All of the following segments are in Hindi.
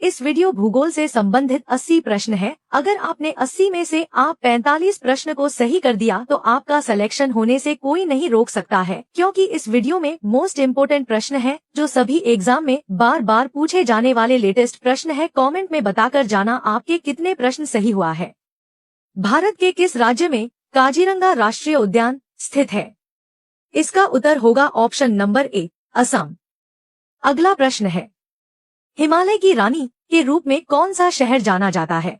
इस वीडियो भूगोल से संबंधित 80 प्रश्न है। अगर आपने 80 में से आप 45 प्रश्न को सही कर दिया तो आपका सिलेक्शन होने से कोई नहीं रोक सकता है, क्योंकि इस वीडियो में मोस्ट इम्पोर्टेंट प्रश्न है जो सभी एग्जाम में बार बार पूछे जाने वाले लेटेस्ट प्रश्न है। कमेंट में बताकर जाना आपके कितने प्रश्न सही हुआ है। भारत के किस राज्य में काजीरंगा राष्ट्रीय उद्यान स्थित है? इसका उत्तर होगा ऑप्शन नंबर ए, असम। अगला प्रश्न है, हिमालय की रानी के रूप में कौन सा शहर जाना जाता है?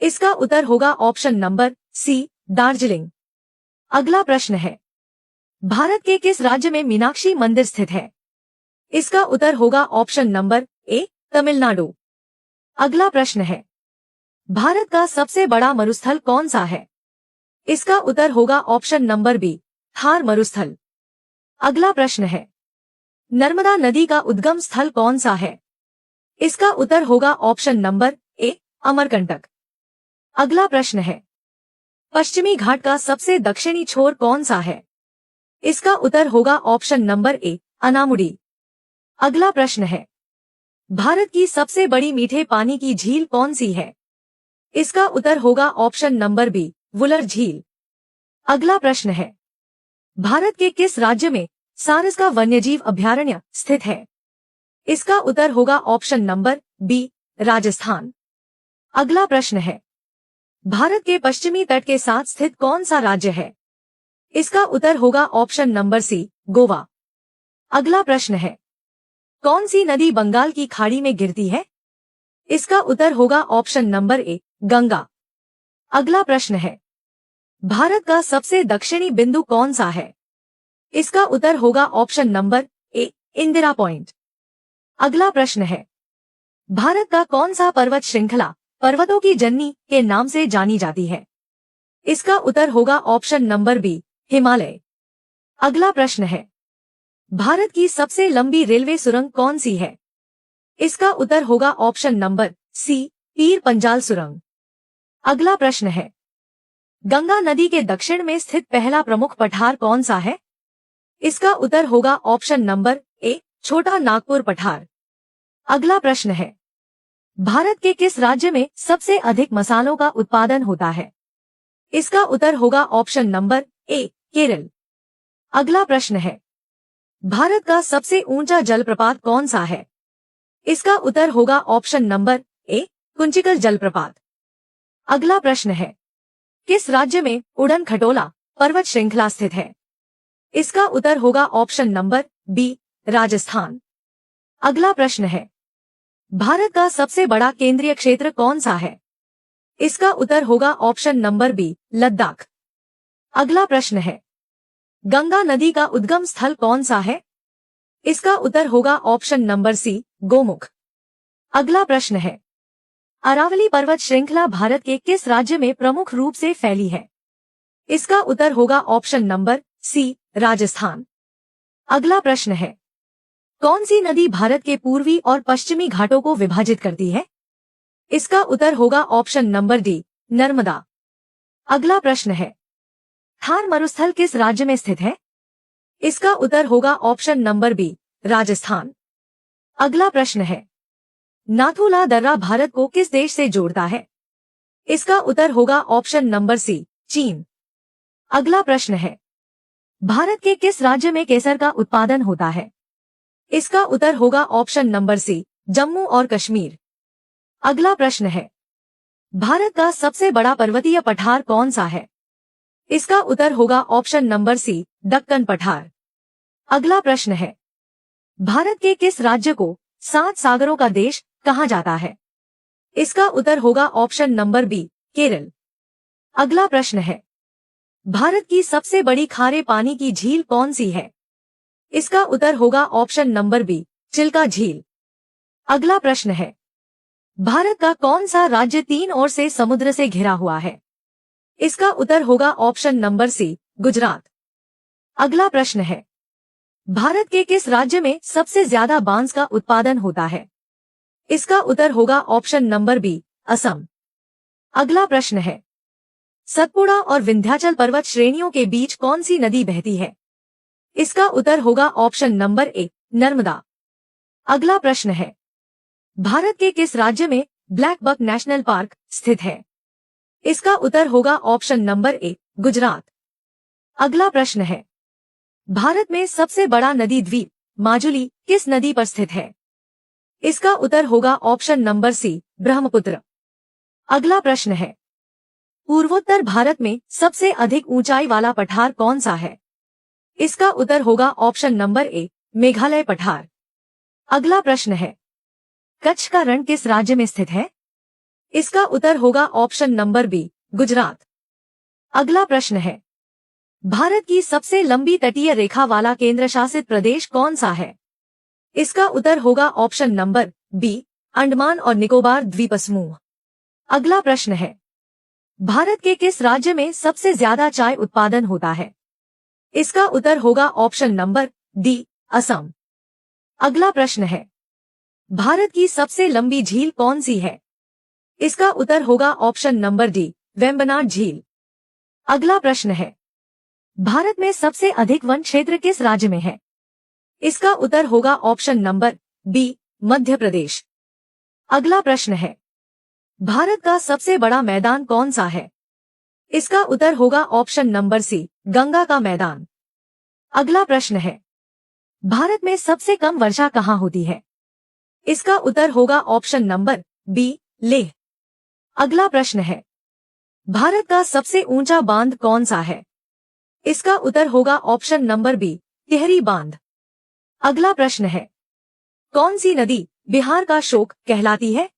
इसका उत्तर होगा ऑप्शन नंबर सी, दार्जिलिंग। अगला प्रश्न है, भारत के किस राज्य में मीनाक्षी मंदिर स्थित है? इसका उत्तर होगा ऑप्शन नंबर ए, तमिलनाडु। अगला प्रश्न है, भारत का सबसे बड़ा मरुस्थल कौन सा है? इसका उत्तर होगा ऑप्शन नंबर बी, थार मरुस्थल। अगला प्रश्न है, नर्मदा नदी का उद्गम स्थल कौन सा है? इसका उत्तर होगा ऑप्शन नंबर ए, अमरकंटक। अगला प्रश्न है, पश्चिमी घाट का सबसे दक्षिणी छोर कौन सा है? इसका उत्तर होगा ऑप्शन नंबर ए, अनामुडी। अगला प्रश्न है, भारत की सबसे बड़ी मीठे पानी की झील कौन सी है? इसका उत्तर होगा ऑप्शन नंबर बी, वुलर झील। अगला प्रश्न है, भारत के किस राज्य में सारस का वन्यजीव अभयारण्य स्थित है? इसका उत्तर होगा ऑप्शन नंबर बी, राजस्थान। अगला प्रश्न है, भारत के पश्चिमी तट के साथ स्थित कौन सा राज्य है? इसका उत्तर होगा ऑप्शन नंबर सी, गोवा। अगला प्रश्न है, कौन सी नदी बंगाल की खाड़ी में गिरती है? इसका उत्तर होगा ऑप्शन नंबर ए, गंगा। अगला प्रश्न है, भारत का सबसे दक्षिणी बिंदु कौन सा है? इसका उत्तर होगा option number A, Indira Point. अगला प्रश्न है, भारत का कौन सा पर्वत श्रृंखला पर्वतों की जननी के नाम से जानी जाती है? इसका उत्तर होगा ऑप्शन नंबर बी, हिमालय। अगला प्रश्न है, भारत की सबसे लंबी रेलवे सुरंग कौन सी है? इसका उत्तर होगा option number C, Pir Panjal सुरंग। अगला प्रश्न है, गंगा नदी के दक्षिण में स्थित पहला प्रमुख पठार कौन सा है? इसका उत्तर होगा ऑप्शन नंबर ए, छोटा नागपुर पठार। अगला प्रश्न है, भारत के किस राज्य में सबसे अधिक मसालों का उत्पादन होता है? इसका उत्तर होगा ऑप्शन नंबर ए, केरल। अगला प्रश्न है, भारत का सबसे ऊंचा जलप्रपात कौन सा है? इसका उत्तर होगा ऑप्शन नंबर ए, कुंचिकल जलप्रपात। अगला प्रश्न है, किस राज्य में उड़न खटोला पर्वत श्रृंखला स्थित है? इसका उत्तर होगा ऑप्शन नंबर बी, राजस्थान। अगला प्रश्न है, भारत का सबसे बड़ा केंद्रीय क्षेत्र कौन सा है? इसका उत्तर होगा ऑप्शन नंबर बी, लद्दाख। अगला प्रश्न है, गंगा नदी का उद्गम स्थल कौन सा है? इसका उत्तर होगा ऑप्शन नंबर सी, गोमुख। अगला प्रश्न है, अरावली पर्वत श्रृंखला भारत के किस राज्य में प्रमुख रूप से फैली है? इसका उत्तर होगा ऑप्शन नंबर सी, राजस्थान। अगला प्रश्न है, कौन सी नदी भारत के पूर्वी और पश्चिमी घाटों को विभाजित करती है? इसका उत्तर होगा ऑप्शन नंबर डी, नर्मदा। अगला प्रश्न है, थार मरुस्थल किस राज्य में स्थित है? इसका उत्तर होगा ऑप्शन नंबर बी, राजस्थान। अगला प्रश्न है, नाथुला दर्रा भारत को किस देश से जोड़ता है? इसका उत्तर होगा ऑप्शन नंबर सी, चीन। अगला प्रश्न है, भारत के किस राज्य में केसर का उत्पादन होता है? इसका उत्तर होगा ऑप्शन नंबर सी, जम्मू और कश्मीर। अगला प्रश्न है, भारत का सबसे बड़ा पर्वतीय पठार कौन सा है? इसका उत्तर होगा ऑप्शन नंबर सी, दक्कन पठार। अगला प्रश्न है, भारत के किस राज्य को 7 सागरों का देश कहा जाता है? इसका उत्तर होगा ऑप्शन नंबर बी, केरल। अगला प्रश्न है, भारत की सबसे बड़ी खारे पानी की झील कौन सी है? इसका उत्तर होगा ऑप्शन नंबर बी, चिल्का झील। अगला प्रश्न है, भारत का कौन सा राज्य 3 ओर से समुद्र से घिरा हुआ है? इसका उत्तर होगा ऑप्शन नंबर सी, गुजरात। अगला प्रश्न है, भारत के किस राज्य में सबसे ज्यादा बांस का उत्पादन होता है? इसका उत्तर होगा ऑप्शन नंबर बी, असम। अगला प्रश्न है, सतपुड़ा और विंध्याचल पर्वत श्रेणियों के बीच कौन सी नदी बहती है? इसका उत्तर होगा ऑप्शन नंबर ए, नर्मदा। अगला प्रश्न है, भारत के किस राज्य में ब्लैक बक नेशनल पार्क स्थित है? इसका उत्तर होगा ऑप्शन नंबर ए, गुजरात। अगला प्रश्न है, भारत में सबसे बड़ा नदी द्वीप माजुली किस नदी पर स्थित है? इसका उत्तर होगा ऑप्शन नंबर सी, ब्रह्मपुत्र। अगला प्रश्न है, पूर्वोत्तर भारत में सबसे अधिक ऊंचाई वाला पठार कौन सा है? इसका उत्तर होगा ऑप्शन नंबर ए, मेघालय पठार। अगला प्रश्न है, कच्छ का रण किस राज्य में स्थित है? इसका उत्तर होगा ऑप्शन नंबर बी, गुजरात। अगला प्रश्न है, भारत की सबसे लंबी तटीय रेखा वाला केंद्र शासित प्रदेश कौन सा है? इसका उत्तर होगा ऑप्शन नंबर बी, अंडमान और निकोबार द्वीप समूह। अगला प्रश्न है, भारत के किस राज्य में सबसे ज्यादा चाय उत्पादन होता है? इसका उत्तर होगा ऑप्शन नंबर डी, असम। अगला प्रश्न है, भारत की सबसे लंबी झील कौन सी है? इसका उत्तर होगा ऑप्शन नंबर डी, वेम्बनाड झील। अगला प्रश्न है, भारत में सबसे अधिक वन क्षेत्र किस राज्य में है? इसका उत्तर होगा option number B, Madhya Pradesh. अगला प्रश्न है, भारत का सबसे बड़ा मैदान कौन सा है? इसका उत्तर होगा ऑप्शन नंबर सी, गंगा का मैदान। अगला प्रश्न है, भारत में सबसे कम वर्षा कहाँ होती है? इसका उत्तर होगा ऑप्शन नंबर बी, लेह। अगला प्रश्न है, भारत का सबसे ऊंचा बांध कौन सा है? इसका उत्तर होगा ऑप्शन नंबर बी, टिहरी बांध। अगला प्रश्न है, कौन सी नदी बिहार का शोक कहलाती है?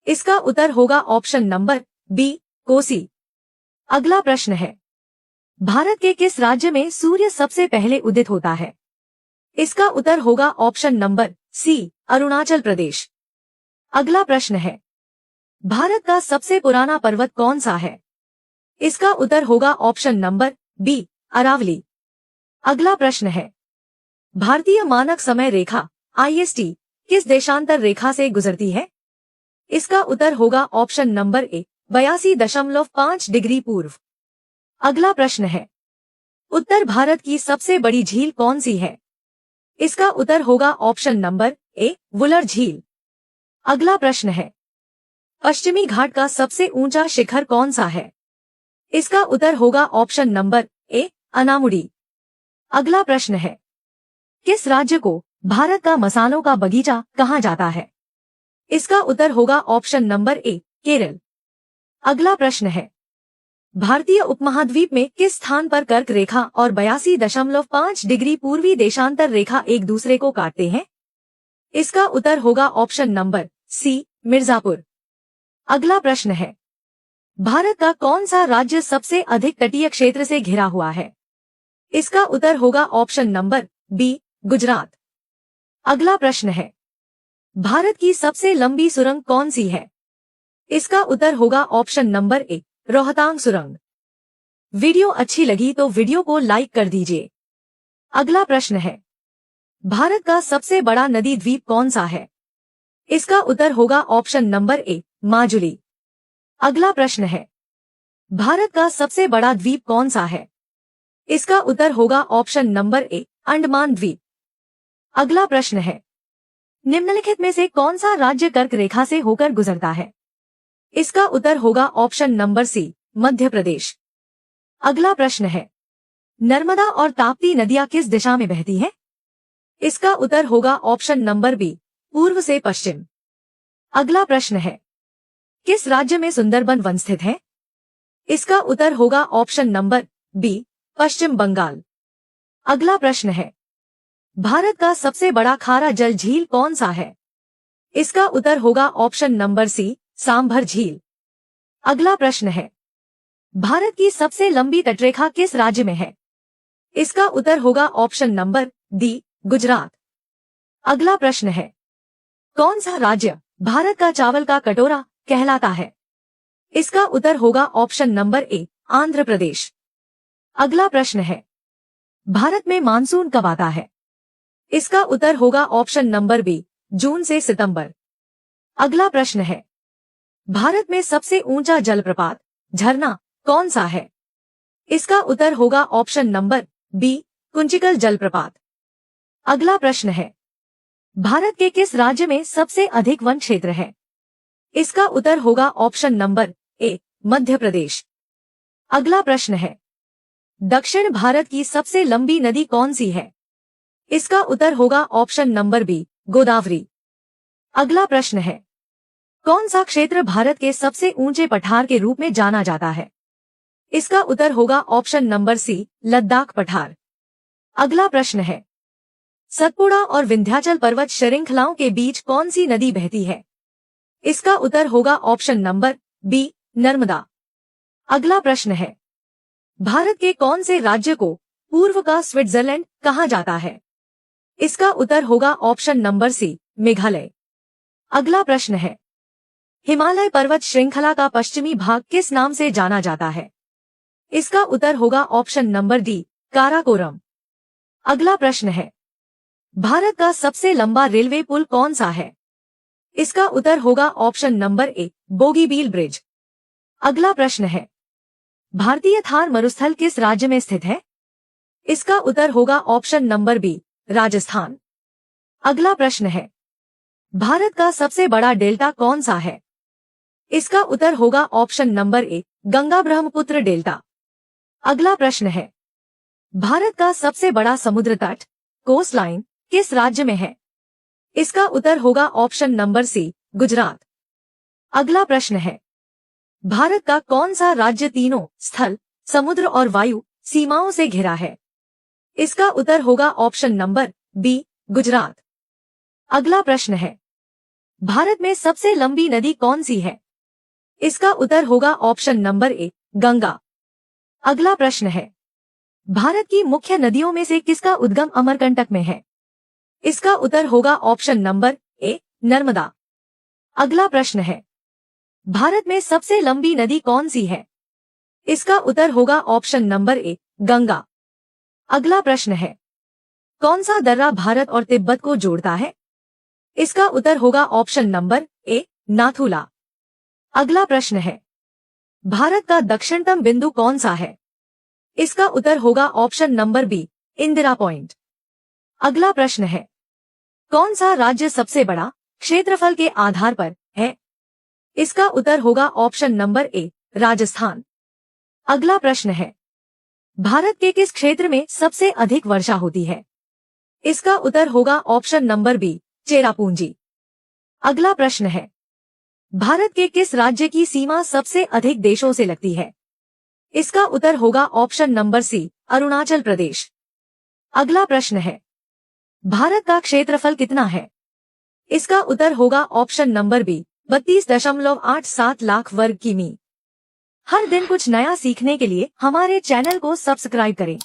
इसका उत्तर होगा ऑप्शन नंबर बी, कोसी। अगला प्रश्न है, भारत के किस राज्य में सूर्य सबसे पहले उदित होता है? इसका उत्तर होगा option number C, Arunachal Pradesh. अगला प्रश्न है, भारत का सबसे पुराना पर्वत कौन सा है? इसका उत्तर होगा ऑप्शन नंबर बी, अरावली। अगला प्रश्न है, भारतीय मानक समय रेखा IST किस देशांतर रेखा से गुजरती है? इसका उत्तर होगा ऑप्शन नंबर ए, 82.5 डिग्री पूर्व। अगला प्रश्न है, उत्तर भारत की सबसे बड़ी झील कौन सी है? इसका उत्तर होगा ऑप्शन नंबर ए, वुलर झील। अगला प्रश्न है, पश्चिमी घाट का सबसे ऊंचा शिखर कौन सा है? इसका उत्तर होगा ऑप्शन नंबर ए, अनामुडी। अगला प्रश्न है, किस राज्य को भारत का मसालों का बगीचा कहा जाता है? इसका उत्तर होगा ऑप्शन नंबर ए, केरल। अगला प्रश्न है, भारतीय उपमहाद्वीप में किस स्थान पर कर्क रेखा और 82.5 डिग्री पूर्वी देशांतर रेखा एक दूसरे को काटते हैं? इसका उत्तर होगा ऑप्शन नंबर सी, मिर्जापुर। अगला प्रश्न है, भारत का कौन सा राज्य सबसे अधिक तटीय क्षेत्र से घिरा हुआ है? इसका उत्तर होगा ऑप्शन नंबर बी, गुजरात। अगला प्रश्न है, भारत की सबसे लंबी सुरंग कौन सी है? इसका उत्तर होगा ऑप्शन नंबर ए, रोहतांग सुरंग। वीडियो अच्छी लगी तो वीडियो को लाइक कर दीजिए। अगला प्रश्न है, भारत का सबसे बड़ा नदी द्वीप कौन सा है? इसका उत्तर होगा ऑप्शन नंबर ए, माजुली। अगला प्रश्न है, भारत का सबसे बड़ा द्वीप कौन सा है? इसका उत्तर होगा ऑप्शन नंबर ए, अंडमान द्वीप। अगला प्रश्न है, निम्नलिखित में से कौन सा राज्य कर्क रेखा से होकर गुजरता है? इसका उत्तर होगा option number C, Madhya Pradesh. अगला प्रश्न है, नर्मदा और ताप्ती नदियां किस दिशा में बहती हैं? इसका उत्तर होगा ऑप्शन नंबर बी, पूर्व से पश्चिम। अगला प्रश्न है, किस राज्य में सुंदरबन वन स्थित है? इसका उत्तर होगा ऑप्शन नंबर बी, पश्चिम बंगाल। अगला प्रश्न है, भारत का सबसे बड़ा खारा जल झील कौन सा है? इसका उत्तर होगा ऑप्शन नंबर सी, सांभर झील। अगला प्रश्न है, भारत की सबसे लंबी तटरेखा किस राज्य में है? इसका उत्तर होगा ऑप्शन नंबर डी, गुजरात। अगला प्रश्न है, कौन सा राज्य भारत का चावल का कटोरा कहलाता है? इसका उत्तर होगा option number A, Andhra Pradesh. अगला प्रश्न है, भारत में मानसून कब आता है? इसका उत्तर होगा ऑप्शन नंबर बी, जून से सितंबर। अगला प्रश्न है, भारत में सबसे ऊंचा जलप्रपात झरना कौन सा है? इसका उत्तर होगा ऑप्शन नंबर बी, कुंचिकल जलप्रपात। अगला प्रश्न है, भारत के किस राज्य में सबसे अधिक वन क्षेत्र है? इसका उत्तर होगा option number A, Madhya Pradesh. अगला प्रश्न है, दक्षिण भारत की सबसे लंबी नदी कौन सी है? इसका उत्तर होगा ऑप्शन नंबर बी, गोदावरी। अगला प्रश्न है, कौन सा क्षेत्र भारत के सबसे ऊंचे पठार के रूप में जाना जाता है? इसका उत्तर होगा ऑप्शन नंबर सी, लद्दाख पठार। अगला प्रश्न है, सतपुड़ा और विंध्याचल पर्वत श्रृंखलाओं के बीच कौन सी नदी बहती है? इसका उत्तर होगा ऑप्शन नंबर बी, नर्मदा। अगला प्रश्न है, भारत के कौन से राज्य को पूर्व का स्विट्जरलैंड कहा जाता है? इसका उत्तर होगा ऑप्शन नंबर सी, मेघालय। अगला प्रश्न है, हिमालय पर्वत श्रृंखला का पश्चिमी भाग किस नाम से जाना जाता है? इसका उत्तर होगा ऑप्शन नंबर डी, काराकोरम। अगला प्रश्न है, भारत का सबसे लंबा रेलवे पुल कौन सा है? इसका उत्तर होगा option number A, Bogibeel bridge. अगला प्रश्न है, भारतीय थार मरुस्थल किस राज्य में स्थित है? इसका उत्तर होगा ऑप्शन नंबर बी, राजस्थान। अगला प्रश्न है, भारत का सबसे बड़ा डेल्टा कौन सा है? इसका उत्तर होगा option number A, Ganga Brahmaputra delta. अगला प्रश्न है, भारत का सबसे बड़ा समुद्र तट कोस्ट लाइन किस राज्य में है? इसका उत्तर होगा ऑप्शन नंबर सी, गुजरात। अगला प्रश्न है, भारत का कौन सा राज्य तीनों स्थल, समुद्र और वायु सीमाओं से घिरा है? इसका उत्तर होगा ऑप्शन नंबर बी, गुजरात। अगला प्रश्न है, भारत में सबसे लंबी नदी कौन सी है? इसका उत्तर होगा ऑप्शन नंबर ए, गंगा। अगला प्रश्न है, भारत की मुख्य नदियों में से किसका उद्गम अमरकंटक में है? इसका उत्तर होगा ऑप्शन नंबर ए, नर्मदा। अगला प्रश्न है, भारत में सबसे लंबी नदी कौन सी है? इसका उत्तर होगा ऑप्शन नंबर ए, गंगा। अगला प्रश्न है, कौन सा दर्रा भारत और तिब्बत को जोड़ता है? इसका उत्तर होगा ऑप्शन नंबर ए, नाथुला। अगला प्रश्न है, भारत का दक्षिणतम बिंदु कौन सा है? इसका उत्तर होगा option number B, Indira Point. अगला प्रश्न है, कौन सा राज्य सबसे बड़ा क्षेत्रफल के आधार पर है? इसका उत्तर होगा ऑप्शन नंबर ए, राजस्थान। अगला प्रश्न है, भारत के किस क्षेत्र में सबसे अधिक वर्षा होती है? इसका उत्तर होगा ऑप्शन नंबर बी, चेरापूंजी। अगला प्रश्न है, भारत के किस राज्य की सीमा सबसे अधिक देशों से लगती है? इसका उत्तर होगा option number C, Arunachal Pradesh. अगला प्रश्न है, भारत का क्षेत्रफल कितना है? इसका उत्तर होगा ऑप्शन नंबर बी, 32.87 लाख वर्ग किमी। हर दिन कुछ नया सीखने के लिए हमारे चैनल को सब्सक्राइब करें।